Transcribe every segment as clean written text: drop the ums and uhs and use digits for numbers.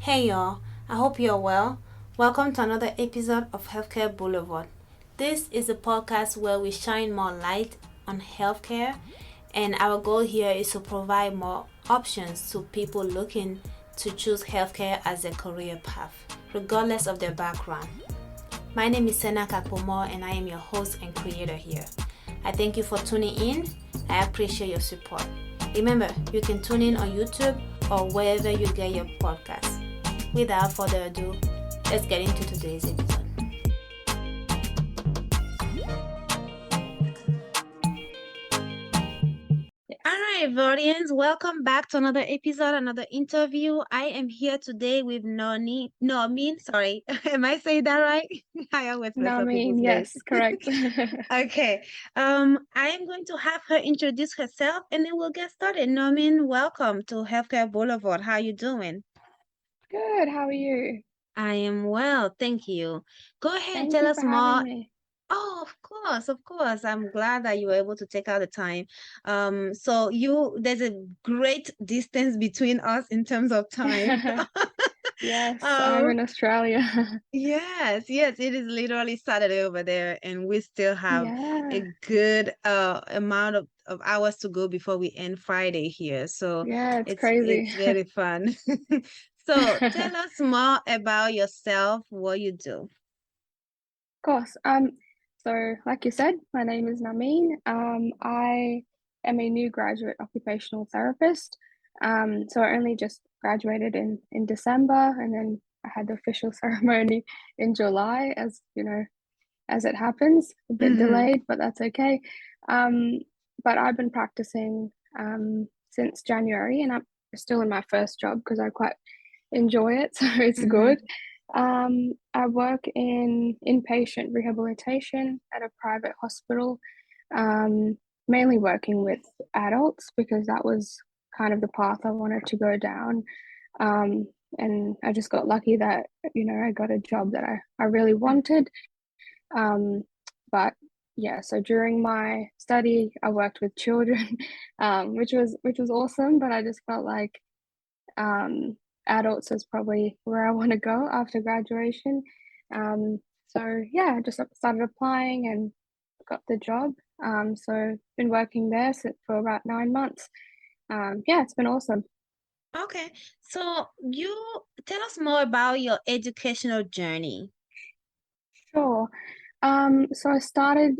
Hey y'all, I hope you're well. Welcome to another episode of Healthcare Boulevard. This is a podcast where we shine more light on healthcare, and our goal here is to provide more options to people looking to choose healthcare as a career path, regardless of their background. My name is Sena Kakpomo, and I am your host and creator here. I thank you for tuning in. I appreciate your support. Remember, you can tune in on YouTube or wherever you get your podcasts. Without further ado, let's get into today's episode. All right, Vardians, welcome back to another episode, another interview. I am here today with Narmeen. Sorry, am I saying that right? I always mess up Narmeen, people's names. yes, correct. Okay. I am going to have her introduce herself, and then we'll get started. Narmeen, welcome to Healthcare Boulevard. How you doing? Good, how are you? I am well, thank you. Go ahead, Thank tell you us for having more. me. Oh, of course, of course. I'm glad that you were able to take out the time. There's a great distance between us in terms of time. Yes, I'm Um, in Australia. yes, it is literally Saturday over there, and we still have Yeah, a good amount of hours to go before we end Friday here. So yeah, it's it's crazy. very fun. So tell us more about yourself, what you do. Of course. So like you said, my name is Narmeen. I am a new graduate occupational therapist. So I only just graduated in December, and then I had the official ceremony in July, as you know, as it happens, a bit Mm-hmm. delayed, but that's okay. Um, but I've been practicing since January, and I'm still in my first job because I quite enjoy it, so it's Mm-hmm. good. I work in inpatient rehabilitation at a private hospital, um, mainly working with adults because that was kind of the path I wanted to go down. Um, and I just got lucky that, I got a job that I really wanted. Um, but yeah, so during my study, I worked with children, which was awesome. But I just felt like um, adults is probably where I want to go after graduation. So yeah, I just started applying and got the job. So been working there for about 9 months. Yeah, it's been awesome. Okay, so you tell us more about your educational journey. Sure. So I started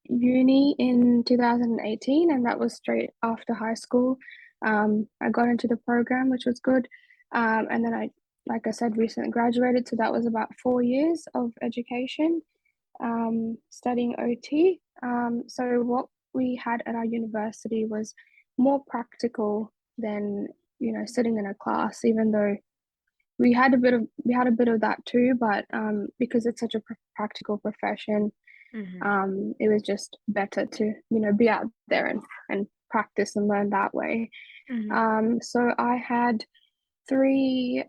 uni in 2018, and that was straight after high school. I got into the program, which was good. And then like I said, recently graduated. So that was about 4 years of education, studying OT. So what we had at our university was more practical than, sitting in a class, even though we had a bit of that too, but because it's such a practical profession, Mm-hmm. it was just better to be out there and practice and learn that way. Mm-hmm. So I had three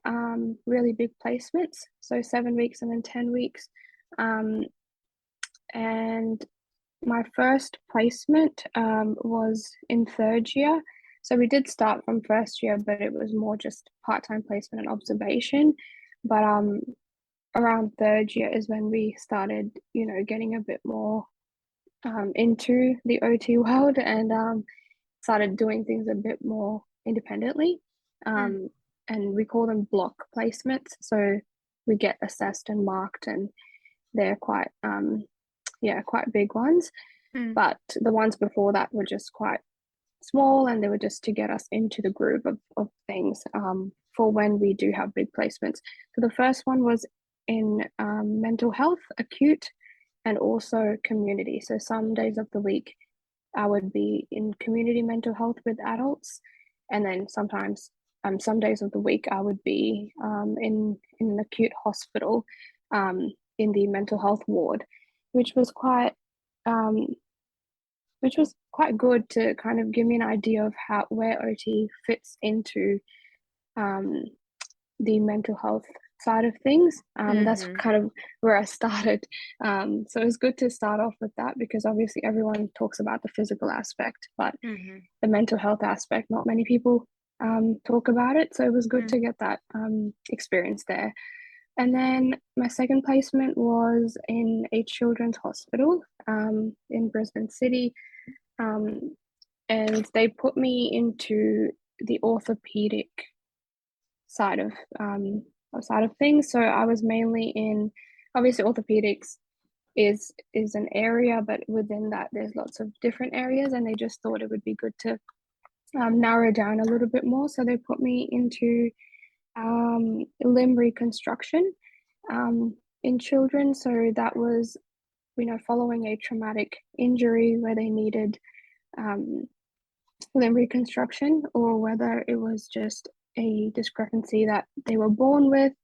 really big placements, so 7 weeks and then 10 weeks, um, and my first placement was in third year. So we did start from first year, but it was more just part-time placement and observation. But around third year is when we started, getting a bit more into the OT world and started doing things a bit more independently. Um, and we call them block placements. So we get assessed and marked, and they're quite, yeah, quite big ones. Mm-hmm. But the ones before that were just quite small, and they were just to get us into the groove of things for when we do have big placements. So the first one was in mental health, acute, and also community. So some days of the week, I would be in community mental health with adults, and then sometimes some days of the week I would be in an acute hospital in the mental health ward, which was quite um, which was quite good to kind of give me an idea of how where OT fits into um, the mental health side of things. That's Mm-hmm. kind of where I started. So it was good to start off with that because obviously everyone talks about the physical aspect, but Mm-hmm. the mental health aspect, not many people talk about it. So it was good to get that experience there. And then my second placement was in a children's hospital in Brisbane City. And they put me into the orthopedic side of things. So I was mainly in, obviously orthopedics is an area, but within that there's lots of different areas, and they just thought it would be good to narrow down a little bit more. So they put me into limb reconstruction in children. So that was, following a traumatic injury where they needed limb reconstruction, or whether it was just a discrepancy that they were born with,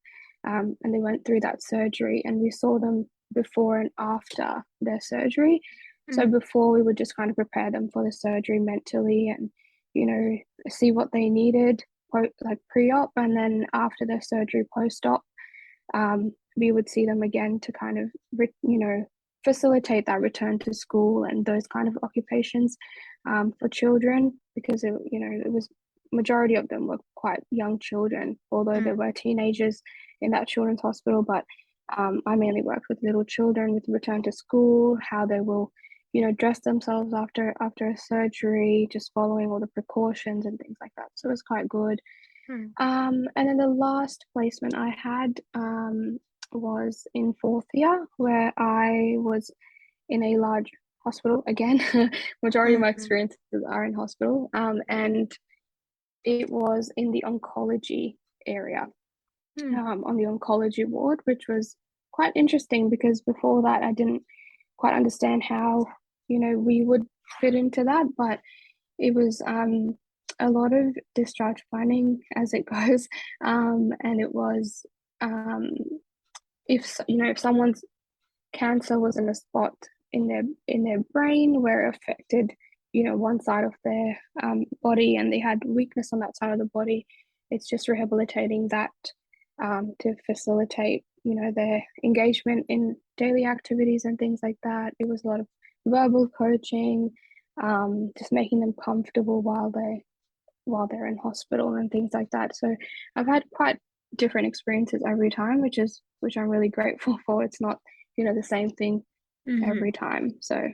and they went through that surgery, and we saw them before and after their surgery. So before, we would just kind of prepare them for the surgery mentally and, see what they needed, like pre-op, and then after their surgery, post-op, we would see them again to kind of, facilitate that return to school and those kind of occupations for children, because it was, majority of them were quite young children, although there were teenagers in that children's hospital. But I mainly worked with little children with return to school, how they will, dress themselves after a surgery, just following all the precautions and things like that. So it was quite good. And then the last placement I had was in fourth year, where I was in a large hospital again. Majority of my experiences are in hospital, and it was in the oncology area, on the oncology ward, which was quite interesting because before that I didn't quite understand how we would fit into that, but it was a lot of discharge planning as it goes, and it was if someone's cancer was in a spot in their brain where it affected one side of their body, and they had weakness on that side of the body, it's just rehabilitating that to facilitate their engagement in daily activities and things like that. It was a lot of verbal coaching, just making them comfortable while they're in hospital and things like that. So I've had quite different experiences every time, which I'm really grateful for. It's not the same thing every time. So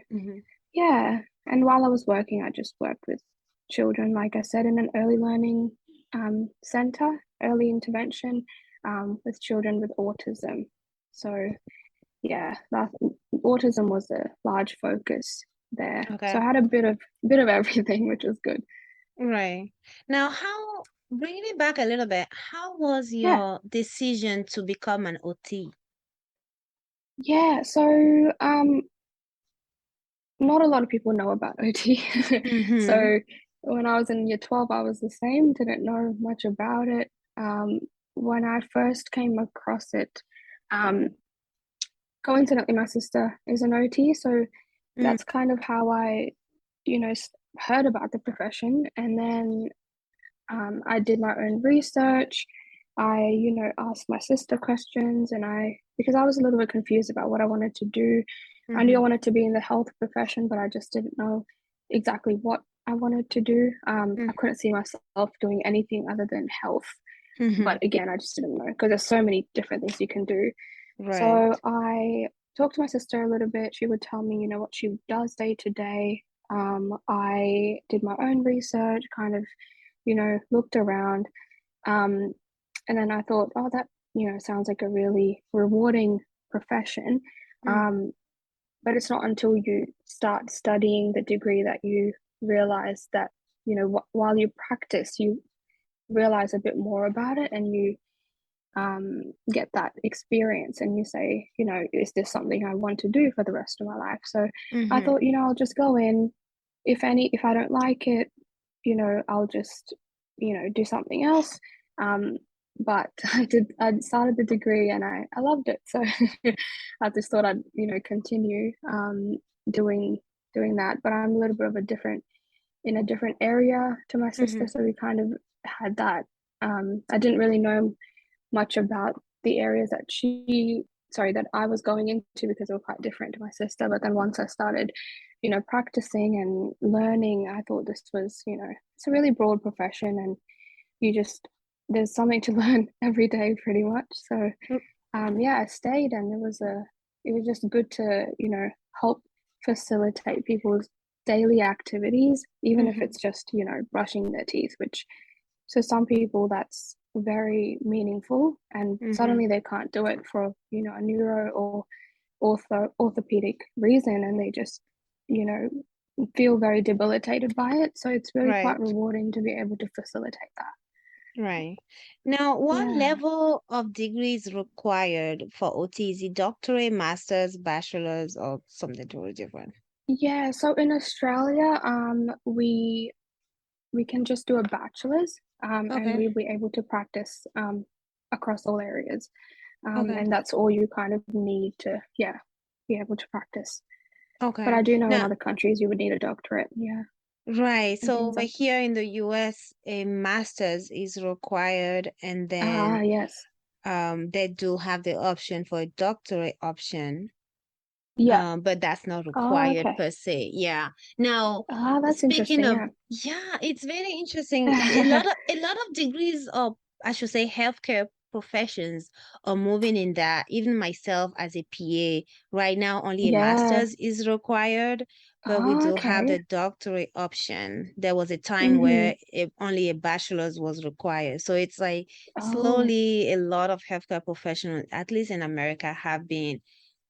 yeah. And while I was working, I just worked with children, like I said, in an early learning center, early intervention, with children with autism. So yeah, autism was a large focus there. Okay. So I had a bit of everything, which was good. Right. Now, bringing it back a little bit, how was Yeah. your decision to become an OT? Yeah. So not a lot of people know about OT. So when I was in year 12, I was the same, didn't know much about it. When I first came across it, coincidentally, my sister is an OT, so that's kind of how I, heard about the profession. And then I did my own research. I, asked my sister questions, and because I was a little bit confused about what I wanted to do. I knew I wanted to be in the health profession, but I just didn't know exactly what I wanted to do. I couldn't see myself doing anything other than health. But again, I just didn't know, because there's so many different things you can do. Right. So I talked to my sister a little bit. She would tell me, what she does day to day. I did my own research, kind of, looked around. And then I thought, oh, that, sounds like a really rewarding profession. But it's not until you start studying the degree that you realize that, while you practice, you realize a bit more about it, and you get that experience, and you say, is this something I want to do for the rest of my life? So I thought, I'll just go in. If I don't like it, I'll just, do something else. But I started the degree, and I loved it. So I just thought I'd, continue doing that. But I'm a little bit of in a different area to my sister. So we kind of had that. I didn't really know much about the areas that I was going into, because they were quite different to my sister. But then once I started, practicing and learning, I thought this was, it's a really broad profession, and there's something to learn every day pretty much. So Mm, yeah, I stayed, and it was just good to, help facilitate people's daily activities, even if mhm, it's just, brushing their teeth, which so some people that's very meaningful, and mhm. suddenly they can't do it for, a neuro or orthopedic reason, and they just, you know, feel very debilitated by it. So it's really quite Right, rewarding to be able to facilitate that. right. Now, what Yeah. level of degree is required for OT? Is it doctorate, master's, bachelor's, or something totally different? Yeah, so in Australia, we can just do a bachelor's, and Okay, we'll be able to practice across all areas. okay, And that's all you kind of need to, yeah, be able to practice. But okay. I do know in Now, other countries you would need a doctorate, yeah, right. and So things over like that. here in the US, a master's is required, and then Ah, yes. they do have the option for a doctorate option. Yeah. But that's not Oh, required okay. per se. Yeah. Now, Ah, that's speaking interesting, of, yeah. yeah, it's very interesting. A lot of degrees, or I should say healthcare professions, are moving in that. Even myself as a PA, right now only a Yeah. master's is required, but we Oh, do have okay. the doctorate option. There was a time Mm-hmm. where only a bachelor's was required. So it's like Oh, slowly a lot of healthcare professionals, at least in America, have been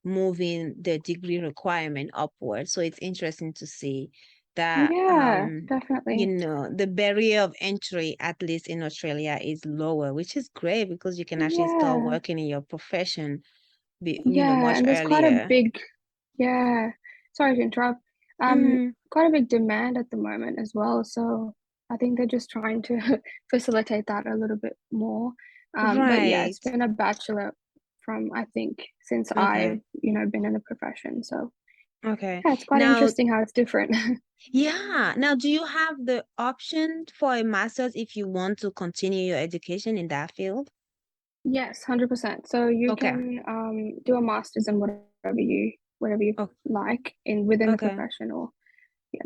moving the degree requirement upward. So it's interesting to see that yeah, definitely. the barrier of entry, at least in Australia, is lower, which is great because you can actually start Yeah. working in your profession Yeah, much and there's quite a earlier. big, yeah, sorry to interrupt. Mm, Quite a big demand at the moment as well. So I think they're just trying to facilitate that a little bit more. But yeah, it's right. been a bachelor from, I think, since Okay. I've, been in the profession. So Okay. yeah, it's quite Now, interesting how it's different. yeah. Now, do you have the option for a master's if you want to continue your education in that field? Yes, 100%. So you Okay. can do a master's in whatever you Oh, like in within the okay. profession, or yeah.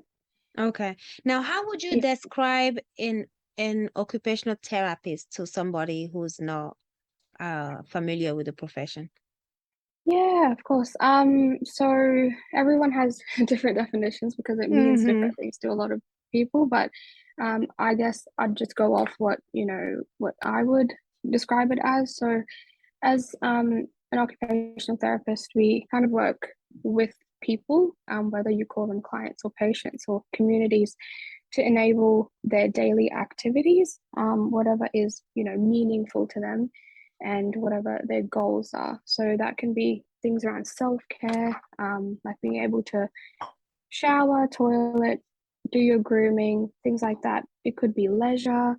Okay. Now, how would you Yeah. describe an occupational therapist to somebody who's not familiar with the profession? Yeah, of course. So everyone has different definitions because it means Mm-hmm. different things to a lot of people, but I guess I'd just go off what I would describe it as. So as an occupational therapist, we kind of work with people, whether you call them clients or patients or communities, to enable their daily activities, whatever is, meaningful to them and whatever their goals are. So that can be things around self-care, like being able to shower, toilet, do your grooming, things like that. It could be leisure,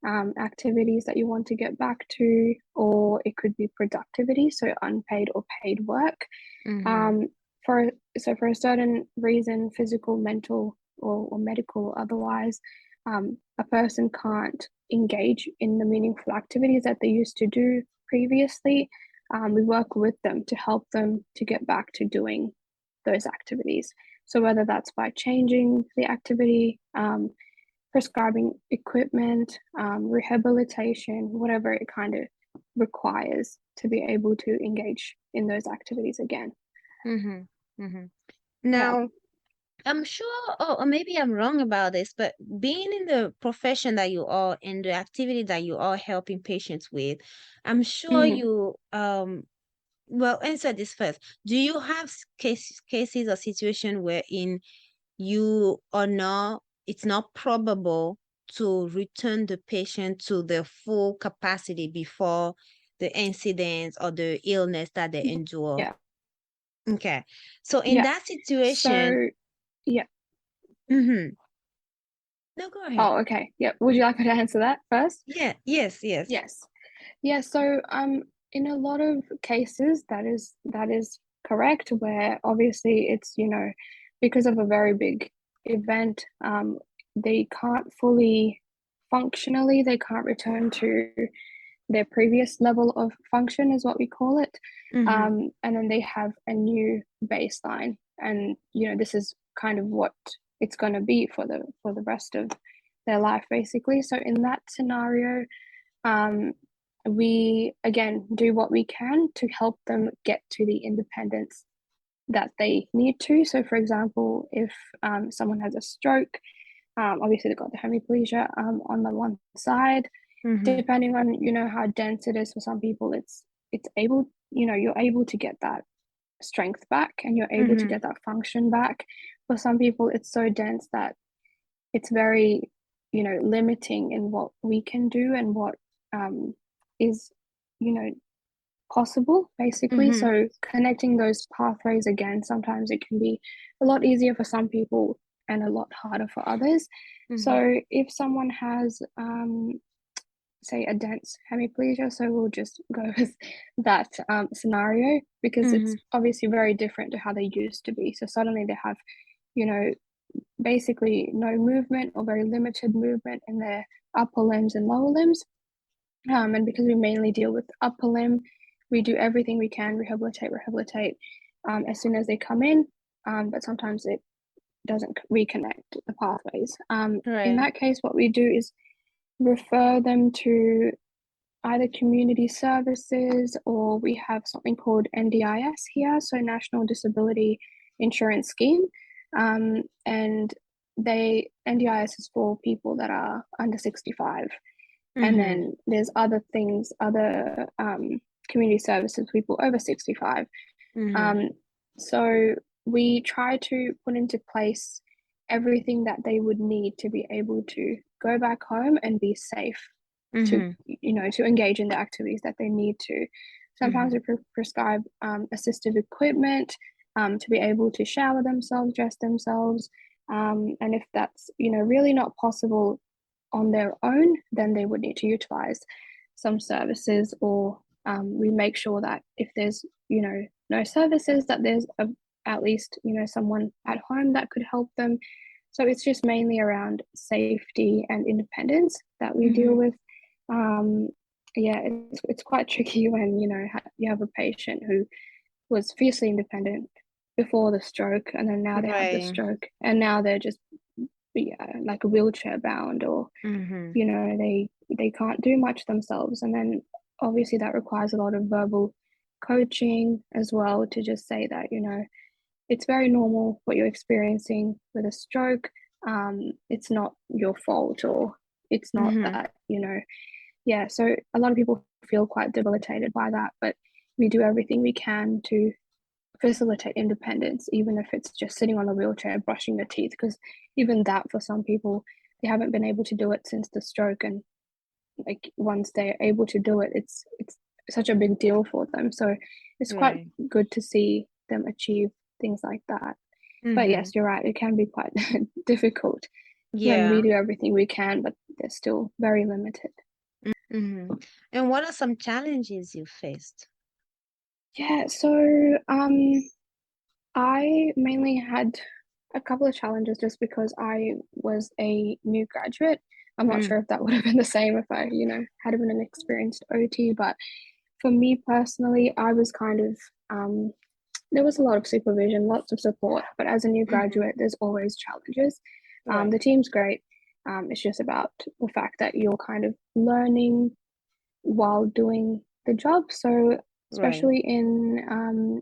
activities that you want to get back to, or it could be productivity, so unpaid or paid work. Mm-hmm. Um, for a certain reason, physical, mental, or medical or otherwise, a person can't engage in the meaningful activities that they used to do previously. We work with them to help them to get back to doing those activities. So whether that's by changing the activity, prescribing equipment, rehabilitation, whatever it kind of requires to be able to engage in those activities again. Mm-hmm. Mm-hmm. Yeah. Now, I'm sure, or maybe I'm wrong about this, but being in the profession that you are, in the activity that you are helping patients with, I'm sure Mhm. you well, answer this first. Do you have cases or situation wherein you are not, it's not probable to return the patient to their full capacity before the incidents or the illness that they endure? Yeah. Okay. So in Yeah. that situation, So, yeah. mm-hmm. No, go ahead. Oh, okay. Yeah. Would you like me to answer that first? Yeah, yes, yes. Yes. Yeah. So, in a lot of cases, that is correct. Where obviously it's, because of a very big event, they can't fully functionally, they can't return to their previous level of function, is what we call it. Mm-hmm. And then they have a new baseline, and this is kind of what it's going to be for the rest of their life basically. So in that scenario, we again do what we can to help them get to the independence that they need to. So for example, if someone has a stroke, obviously they've got the hemiplegia on the one side. Depending on how dense it is, for some people it's able, you're able to get that strength back and you're able to get that function back. For some people it's so dense that it's very limiting in what we can do and what is possible basically. So connecting those pathways again, sometimes it can be a lot easier for some people and a lot harder for others. So if someone has say a dense hemiplegia, so we'll just go with that scenario, because it's obviously very different to how they used to be. So suddenly they have basically no movement or very limited movement in their upper limbs and lower limbs, and because we mainly deal with upper limb, we do everything we can, rehabilitate as soon as they come in, but sometimes it doesn't reconnect the pathways. In that case, what we do is refer them to either community services, or we have something called NDIS here, so National Disability Insurance Scheme, and NDIS is for people that are under 65. And then there's other things, other community services, people over 65. So we try to put into place everything that they would need to be able to go back home and be safe to engage in the activities that they need to. Sometimes we prescribe assistive equipment to be able to shower themselves, dress themselves, and if that's really not possible on their own, then they would need to utilize some services, or we make sure that if there's no services, that there's at least someone at home that could help them. So it's just mainly around safety and independence that we deal with. Yeah, it's quite tricky when you have a patient who was fiercely independent before the stroke, and then now they have the stroke, and now they're just like a wheelchair bound, or they can't do much themselves. And then obviously that requires a lot of verbal coaching as well, to just say that it's very normal what you're experiencing with a stroke. It's not your fault, or it's not that so a lot of people feel quite debilitated by that, but we do everything we can to facilitate independence, even if it's just sitting on a wheelchair brushing their teeth, because even that, for some people, they haven't been able to do it since the stroke, and like once they're able to do it, it's such a big deal for them. So it's quite good to see them achieve things like that. But yes, you're right, it can be quite difficult when we do everything we can, but they're still very limited. And what are some challenges you faced? So I mainly had a couple of challenges just because I was a new graduate. I'm not sure if that would have been the same if I, had been an experienced OT, but for me personally, I was kind of, there was a lot of supervision, lots of support, but as a new graduate, there's always challenges. The team's great. It's just about the fact that you're kind of learning while doing the job. So especially in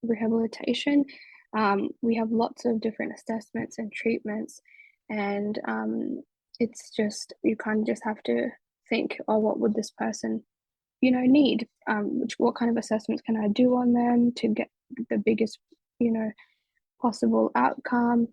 rehabilitation, we have lots of different assessments and treatments, and it's just, you kind of just have to think, oh, what would this person need, what kind of assessments can I do on them to get the biggest possible outcome,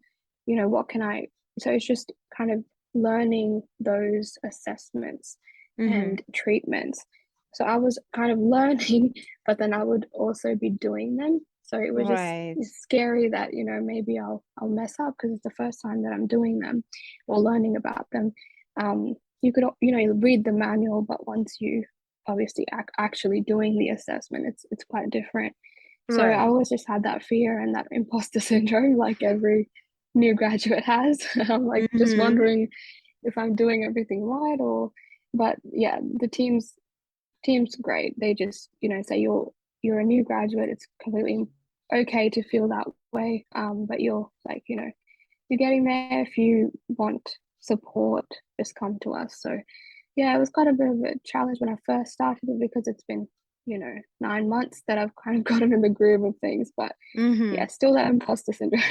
what can I, so it's just kind of learning those assessments and treatments. So I was kind of learning, but then I would also be doing them. So it was just scary that, maybe I'll mess up because it's the first time that I'm doing them or learning about them. You could, read the manual, but once you obviously actually doing the assessment, it's quite different. So I always just had that fear and that imposter syndrome, like every new graduate has. I'm like just wondering if I'm doing everything right, but yeah, the team's great. They just say you're a new graduate, it's completely okay to feel that way, but you're like you're getting there. If you want support, just come to us. So yeah, it was quite a bit of a challenge when I first started it because it's been, 9 months that I've kind of gotten in the groove of things. But Mm-hmm. yeah, still that imposter syndrome.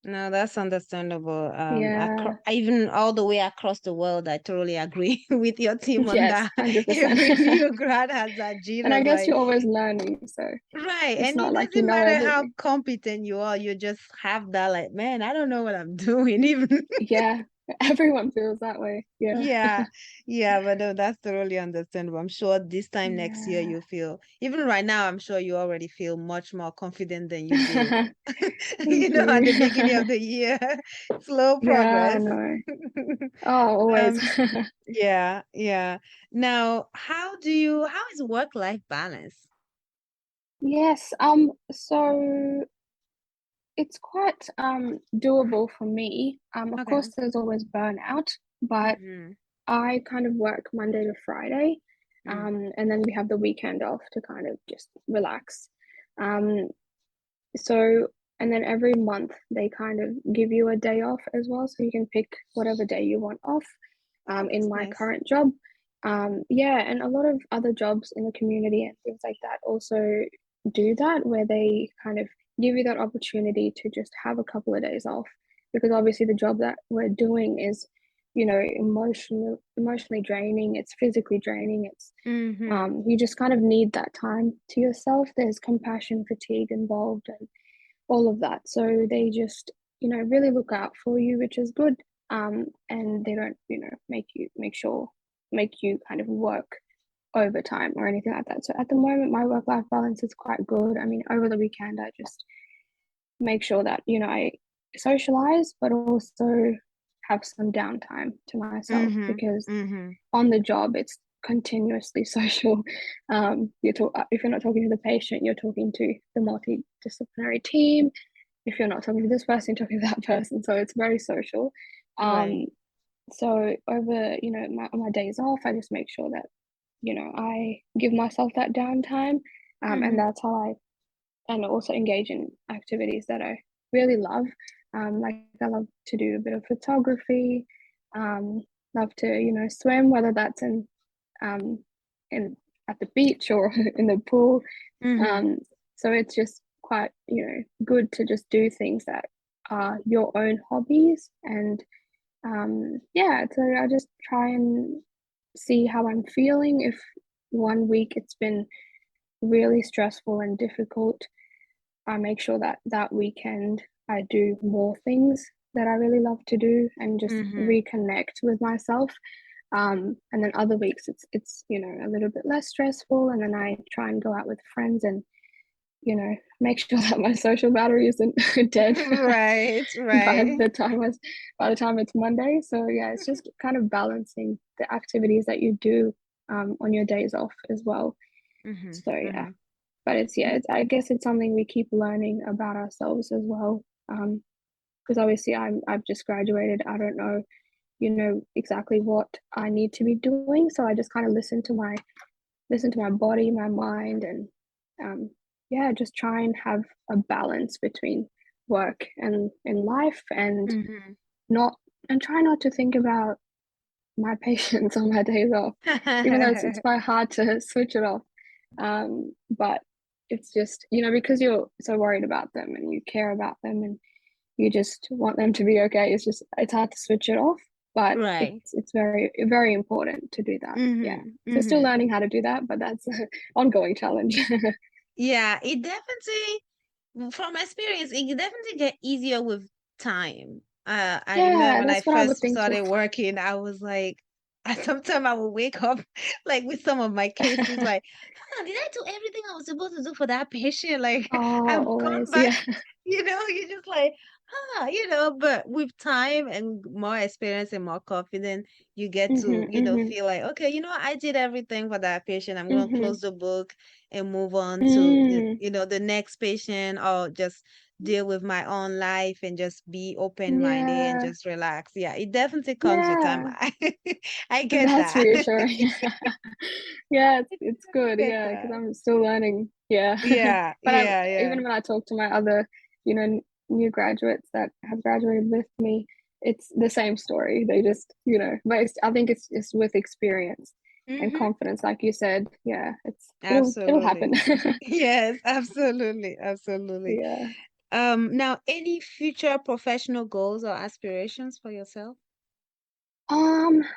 No, that's understandable. Yeah. Even all the way across the world, I totally agree with your team on Yes, that. 100%. Every new grad has that gene And I of guess like, you're always learning, so right. it's And it not like you doesn't know matter how everything. competent you are, you just have that like, man, I don't know what I'm doing even. Yeah, everyone feels that way. Yeah. Yeah, yeah, but no, that's totally understandable. I'm sure this time next year Yeah. you feel, even right now, I'm sure you already feel much more confident than you did, Thank at the you. beginning of the year. Slow Yeah, I progress. know. Oh, always. Um, yeah, yeah. Now, how is work-life balance? Yes, so it's quite doable for me. Of Okay. course there's always burnout, but Mm-hmm. I kind of work Monday to Friday, Mm, and then we have the weekend off to kind of just relax. Um, so, and then every month they kind of give you a day off as well, so you can pick whatever day you want off. In that's my nice. current job, yeah, and a lot of other jobs in the community and things like that also do that, where they kind of give you that opportunity to just have a couple of days off, because obviously the job that we're doing is, emotionally draining. It's physically draining. It's Mm-hmm. you just kind of need that time to yourself. There's compassion fatigue involved and all of that. So they just, really look out for you, which is good. And they don't, make you kind of work overtime or anything like that. So at the moment, my work life balance is quite good. I mean, over the weekend, I just make sure that, I socialize, but also have some downtime to myself, Mm-hmm. because Mm-hmm. on the job, it's continuously social. If you're not talking to the patient, you're talking to the multidisciplinary team. If you're not talking to this person, you're talking to that person. So it's very social. Right. Um, so over, my days off, I just make sure that, I give myself that downtime. And Mm-hmm. that's how I and also engage in activities that I really love. Like I love to do a bit of photography, love to, swim, whether that's um, in at the beach or in the pool. Mm-hmm. Um, so it's just quite, good to just do things that are your own hobbies. And yeah, so I just try and see how I'm feeling. If one week it's been really stressful and difficult, I make sure that that weekend I do more things that I really love to do and just Mm-hmm. reconnect with myself. And then other weeks it's a little bit less stressful, and then I try and go out with friends and make sure that my social battery isn't dead Right, by right. the time I, by the time it's Monday. So yeah, it's just kind of balancing the activities that you do on your days off as well. Mm-hmm. So yeah, Mm-hmm. but I guess it's something we keep learning about ourselves as well. Because obviously I've just graduated. I don't know, exactly what I need to be doing. So I just kind of listen to my body, my mind, and um, yeah, just try and have a balance between work and in life, and Mm-hmm. not and try not to think about my patients on my days off, even though it's quite hard to switch it off. But it's just, because you're so worried about them and you care about them and you just want them to be okay. It's hard to switch it off, but Right. it's very, very important to do that. Yeah. Mm-hmm. So still Mm-hmm. learning how to do that, but that's an ongoing challenge. Yeah, it definitely, from experience, it definitely get easier with time. I remember Yeah, when I that's what I would first think too. started working, I was like, sometimes I would wake up like with some of my cases, like, did I do everything I was supposed to do for that patient? Like, Oh, I've gone always. back, Yeah. you're just like, but with time and more experience and more confidence, you get to, Mm-hmm, mm-hmm, feel like, okay, I did everything for that patient. I'm going to mm-hmm. close the book and move on to, Mm, the next patient, or just deal with my own life and just be open-minded and yeah. just relax. Yeah, it definitely comes with time. Yeah. I get That's that. reassuring. Yeah, I it's good. get Yeah, because that. I'm still learning. Yeah. Yeah, But yeah, yeah. even when I talk to my other, new graduates that have graduated with me, it's the same story. They just, but I think it's with experience and Mm-hmm. confidence, like you said. Yeah, it'll happen. Absolutely. Yes, absolutely. Absolutely. Yeah. Now, any future professional goals or aspirations for yourself?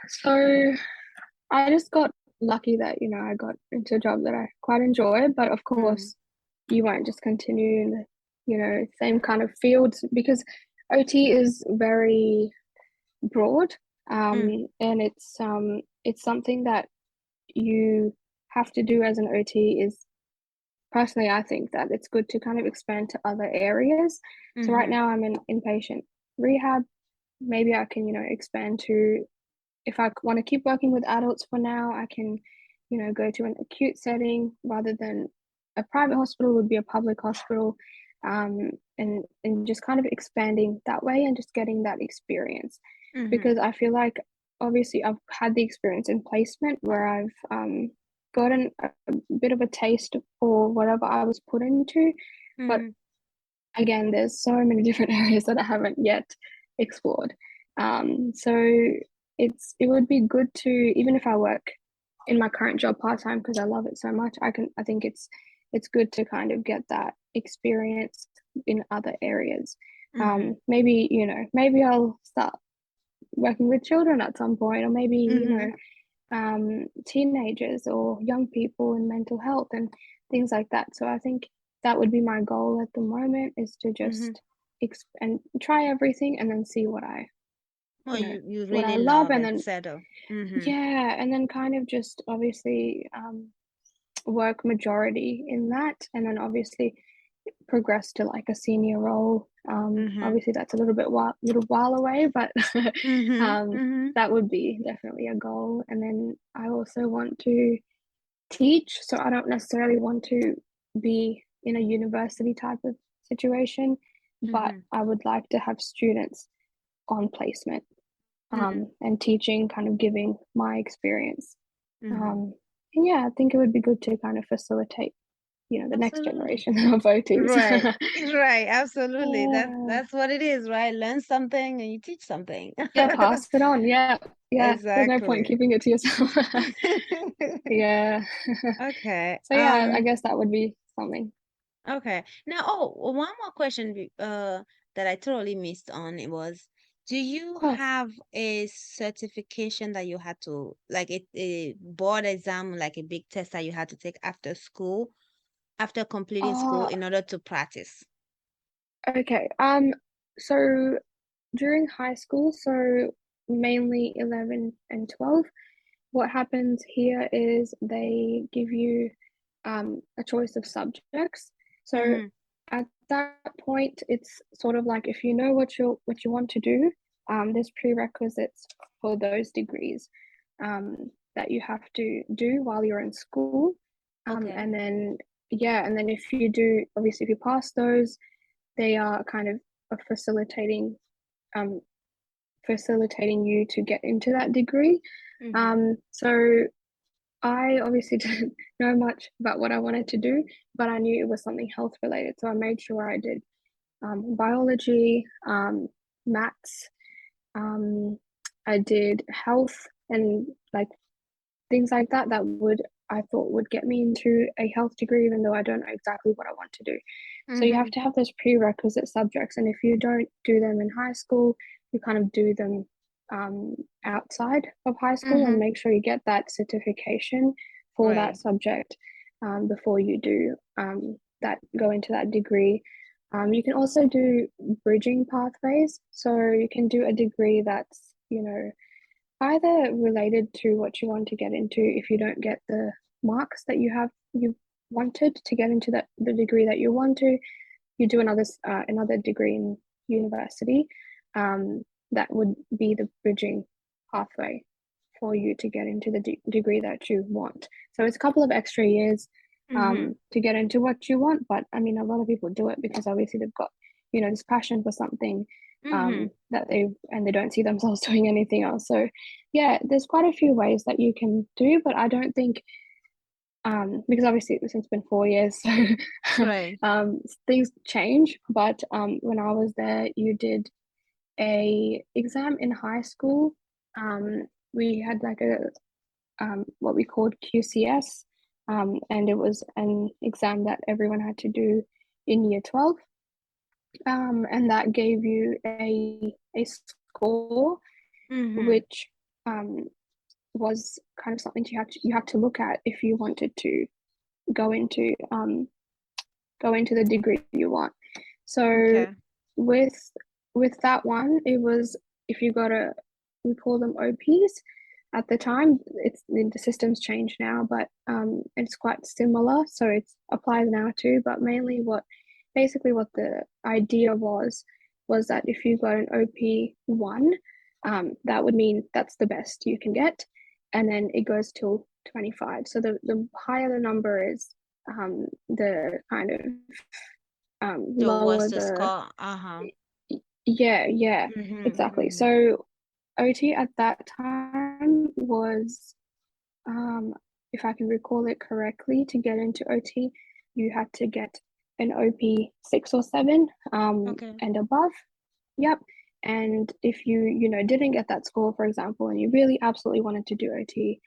So I just got lucky that, I got into a job that I quite enjoy, but of Mm, course you won't just continue in the, same kind of field because OT is very broad. mm, And it's something that you have to do as an OT is personally, I think that it's good to kind of expand to other areas. So right mm-hmm, now I'm in inpatient rehab. Maybe I can, expand to if I want to keep working with adults for now, I can, go to an acute setting rather than a private hospital would be a public hospital, and just kind of expanding that way and just getting that experience, mm-hmm, because I feel like obviously I've had the experience in placement where I've gotten a bit of a taste for whatever I was put into, but mm-hmm, again, there's so many different areas that I haven't yet explored. So it would be good to, even if I work in my current job part-time because I love it so much, I think it's good to kind of get that experience in other areas. mm-hmm, Maybe, maybe I'll start working with children at some point, or maybe, mm-hmm, teenagers or young people in mental health and things like that. So I think that would be my goal at the moment, is to mm-hmm. just and try everything and then see what Oh, you what I really love, love and it, then settle. Mm-hmm, yeah, and then kind of just obviously work majority in that, and then obviously progress to like a senior role. mm-hmm, Obviously that's a little while away, but mm-hmm, um, mm-hmm, that would be definitely a goal. And then I also want to teach, so I don't necessarily want to be in a university type of situation, but mm-hmm, I would like to have students on placement, mm-hmm, and teaching, kind of giving my experience. mm-hmm. Um, and yeah, I think it would be good to kind of facilitate, the next Absolutely. generation of OTs. Right. Right. Absolutely. Yeah. That's what it is, right? Learn something and you teach something. Yeah, pass it on. Yeah. Yeah. There's no point Exactly. keeping it to yourself. Yeah. Okay. So yeah, I guess that would be something. Okay. Now, oh, one more question that I totally missed on it was, do Of you course. have a certification that you had to, like a board exam, like a big test that you had to take after school, after completing school Oh, in order to practice? okay. So during high school, so mainly 11 and 12, what happens here is they give you a choice of subjects. So Mm-hmm. at that point, it's sort of like if you know what you want to do, there's prerequisites for those degrees that you have to do while you're in school. Okay. And then yeah, and then if you do, obviously if you pass those, they are kind of facilitating um, facilitating you to get into that degree. Mm-hmm. So I obviously didn't know much about what I wanted to do, but I knew it was something health related. So I made sure I did biology, maths, um, I did health, and like things like that I thought would get me into a health degree, even though I don't know exactly what I want to do. So you have Mm-hmm. to have those prerequisite subjects, and if you don't do them in high school, you kind of do them outside of high school, and Mm-hmm. make sure you get that certification for that Right. subject before you do that go into that degree. You can also do bridging pathways, so you can do a degree that's either related to what you want to get into. If you don't get the marks that you wanted to get into the degree that you want to, you do another degree in university. Um, that would be the bridging pathway for you to get into the degree that you want. So it's a couple of extra years Mm-hmm. to get into what you want. But I mean, a lot of people do it because obviously they've got this passion for something Mm-hmm. that they don't see themselves doing anything else. So yeah, there's quite a few ways that you can do, but I don't think because obviously since it's been 4 years, so Right. things change. But when I was there, you did a exam in high school. We had like a what we called QCS, and it was an exam that everyone had to do in year 12, and that gave you a score, Mm-hmm. which was kind of something you have to look at if you wanted to go into go into the degree you want. So Okay. with with that one, it was if you got a we call them OPs at the time. It's the system's changed now, but it's quite similar. So it's applies now too. But mainly basically what the idea was that if you got an OP1, that would mean that's the best you can get, and then it goes till 25. So the higher the number is, the kind of The lower worst the the score. Uh-huh. yeah, Mm-hmm. exactly. Mm-hmm. So OT at that time was, um if I can recall it correctly, to get into OT you had to get an OP 6 or 7, Okay. and above. Yep. And if you didn't get that score, for example, and you really absolutely wanted to do OT,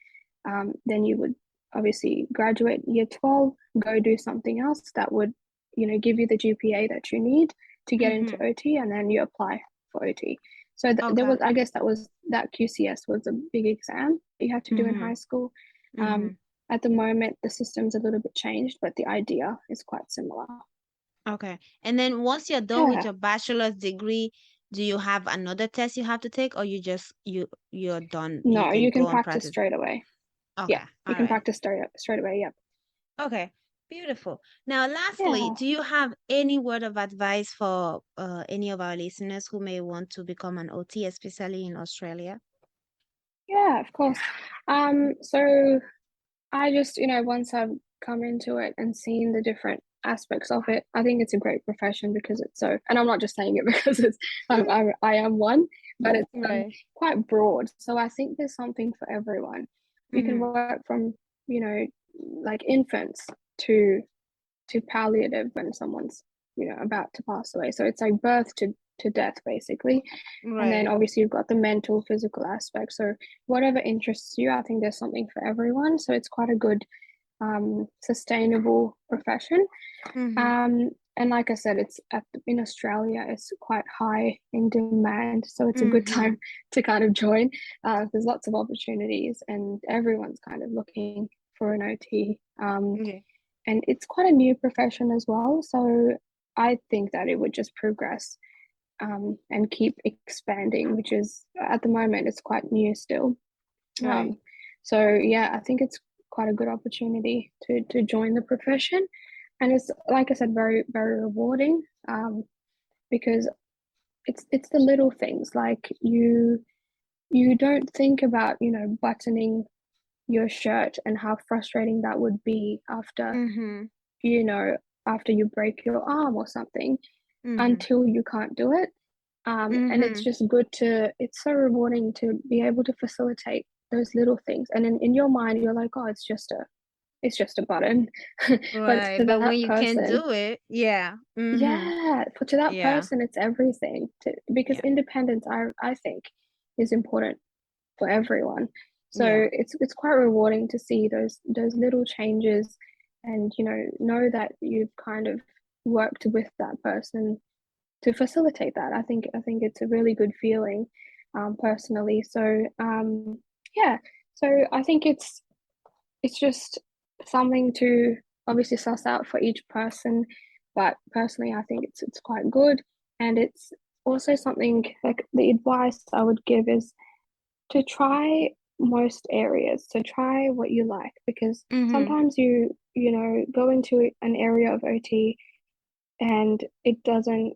then you would obviously graduate year 12, go do something else that would, give you the GPA that you need to get into Mm-hmm. OT, and then you apply for OT. So there Okay. was, I guess, that QCS was a big exam that you had to do in high Mm-hmm. school. Um, Mm-hmm. at the moment, the system's a little bit changed, but the idea is quite similar. Okay. And then once you're done with Yeah. your bachelor's degree, do you have another test you have to take, or you're done? You No, can you go can and practice practice. straight away. Yeah, Okay. you All can right. practice straight away. Yep. Okay. Beautiful. Now, lastly, Yeah. do you have any word of advice for any of our listeners who may want to become an OT, especially in Australia? Yeah, of course. So I just, once I've come into it and seen the different aspects of it, I think it's a great profession because it's so, and I'm not just saying it because I am one, but it's Right. quite broad. So I think there's something for everyone. You can Mm-hmm. work from, you know, like infants to palliative when someone's, about to pass away. So it's like birth to death basically. And then Right. obviously you've got the mental, physical aspect. So whatever interests you, I think there's something for everyone. So it's quite a good, sustainable profession. Mm-hmm. And like I said, in Australia, it's quite high in demand. So it's a good Mm-hmm. time to kind of join. There's lots of opportunities, and everyone's kind of looking for an OT. Okay. And it's quite a new profession as well. So I think that it would just progress, and keep expanding, which is at the moment it's quite new still. Right. Um, so yeah, I think it's quite a good opportunity to join the profession, and it's like I said, very very rewarding. Because it's the little things like you don't think about buttoning your shirt and how frustrating that would be Mm-hmm. you know after you break your arm or something, Mm-hmm. until you can't do it. And it's Mm-hmm. just it's so rewarding to be able to facilitate those little things. And in your mind, you're like, oh, it's just a button. But Right. to But when that you can person, do it, yeah. Mm-hmm. yeah, to that Yeah. person, it's everything. Because Yeah. independence, I think, is important for everyone. Yeah. So it's quite rewarding to see those little changes, and know that you've kind of worked with that person to facilitate that. I think it's a really good feeling, personally. So yeah, so I think it's just something to obviously suss out for each person, but personally, I think it's quite good, and it's also something like the advice I would give is to try most areas. So try what you like, because Mm-hmm. sometimes go into an area of OT and it doesn't,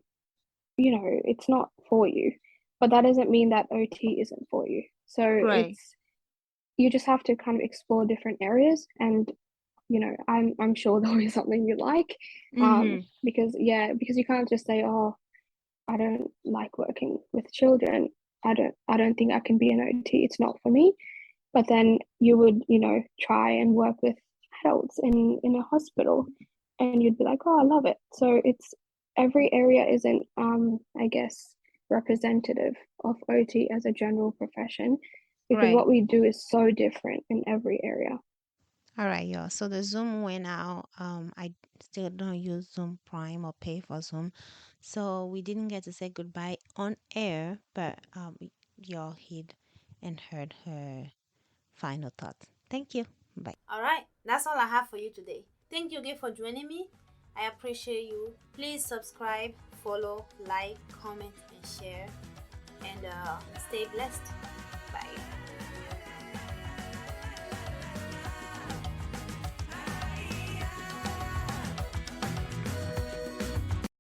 it's not for you. But that doesn't mean that OT isn't for you. So Right. it's you just have to kind of explore different areas, and I'm sure there'll be something you like. Mm-hmm. Because because you can't just say, oh, I don't like working with children. I don't think I can be an OT. It's not for me. But then you would, try and work with adults in a hospital, and you'd be like, oh, I love it. So it's every area isn't, I guess, representative of OT as a general profession, because Right. what we do is so different in every area. All right, y'all. So the Zoom went out. I still don't use Zoom Prime or pay for Zoom, so we didn't get to say goodbye on air. But y'all hid and heard her final thoughts. Thank you. Bye. Alright, that's all I have for you today. Thank you again for joining me. I appreciate you. Please subscribe, follow, like, comment, and share. And stay blessed.